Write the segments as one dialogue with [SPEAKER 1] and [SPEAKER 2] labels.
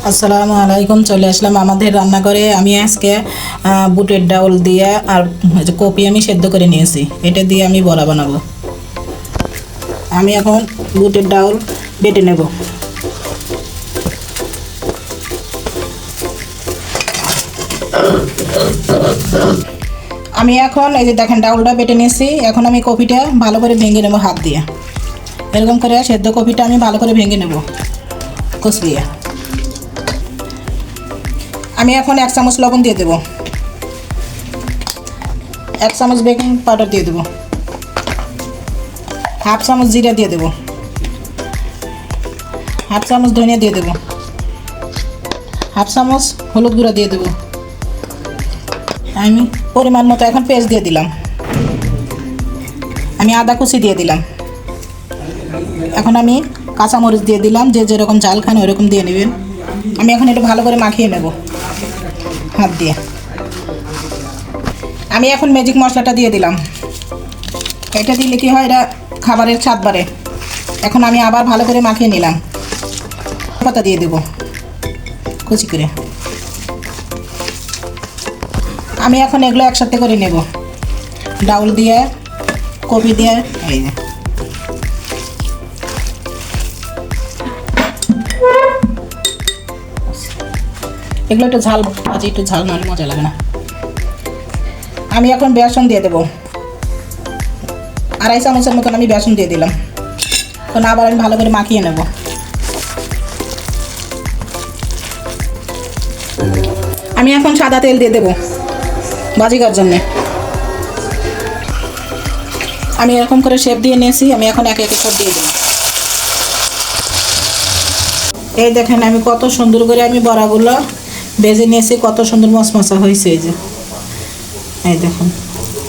[SPEAKER 1] আসসালামু আলাইকুম। চলে আসলাম আমাদের রান্নাঘরে। আমি আজকে বুটের ডাউল দিয়ে আর কপি আমি সেদ্ধ করে নিয়েছি, এটা দিয়ে আমি বড়া বানাবো। আমি এখন বুটের ডাউল বেটে নেব। আমি এখন এই যে দেখেন ডাউলটা বেটে নিয়েছি। এখন আমি কপিটা ভালো করে ভেঙে নেব হাত দিয়ে। এরকম করে সেদ্ধ কপিটা আমি ভালো করে ভেঙে নেব কষলিয়ে। আমি এখন 1 চামচ লবণ দিয়ে দেব, 1 চামচ বেকিং পাউডার দিয়ে দেব, 1/2 চামচ জিরা দিয়ে দেব, 1/2 চামচ ধনিয়া দিয়ে দেব, 1/2 চামচ হলুদ গুঁড়া দিয়ে দেব। আমি পরিমাণ মতো এখন পেস্ট দিয়ে দিলাম। আমি আদা কুচি দিয়ে দিলাম। এখন আমি কাঁচামরিচ দিয়ে দিলাম, যে যেরকম ঝাল খান ওরকম দিয়ে নেবেন। আমি এখন একটু ভালো করে মাখিয়ে নেব হাত দিয়ে। আমি এখন ম্যাজিক মশলাটা দিয়ে দিলাম। এটা দিলে কি হয়, এটা খাবারের স্বাদ বাড়ে। এখন আমি আবার ভালো করে মাখিয়ে নিলাম। পাতা দিয়ে দেব কুচি করে। আমি এখন এগুলো একসাথে করে নেব, ডাউল দিয়ে কপি দিয়ে। এই যে এগুলো একটু ঝাল, আজ একটু ঝাল নাহলে মজা লাগে না। আমি এখন বেসন দিয়ে দেবো, 2.5 চামচের মতন আমি বেসন দিয়ে দিলাম। এখন আবার আমি ভালো করে মাখিয়ে নেব। আমি এখন সাদা তেল দিয়ে দেবো ভাজি করার জন্যে। আমি এরকম করে শেপ দিয়ে নিয়েছি। আমি এখন একে একে সব দিয়ে দিই। এই দেখেন আমি কত সুন্দর করে আমি বড়াগুলো ভেজে নিয়েছি, কত সুন্দর মশমশা হয়েছে। এই দেখুন,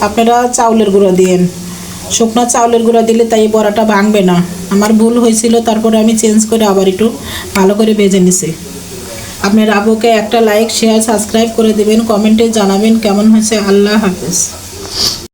[SPEAKER 1] আপনারা চাউলের গুঁড়ো দিয়েন, শুকনো চাউলের গুঁড়ো দিলে তাই বড়াটা ভাঙবে না। আমার ভুল হয়েছিল, তারপরে আমি চেঞ্জ করে আবার একটু ভালো করে ভেজে নিছি। আপনার আবুকে একটা লাইক, শেয়ার, সাবস্ক্রাইব করে দেবেন, কমেন্টে জানাবেন কেমন হয়েছে। আল্লাহ হাফেজ।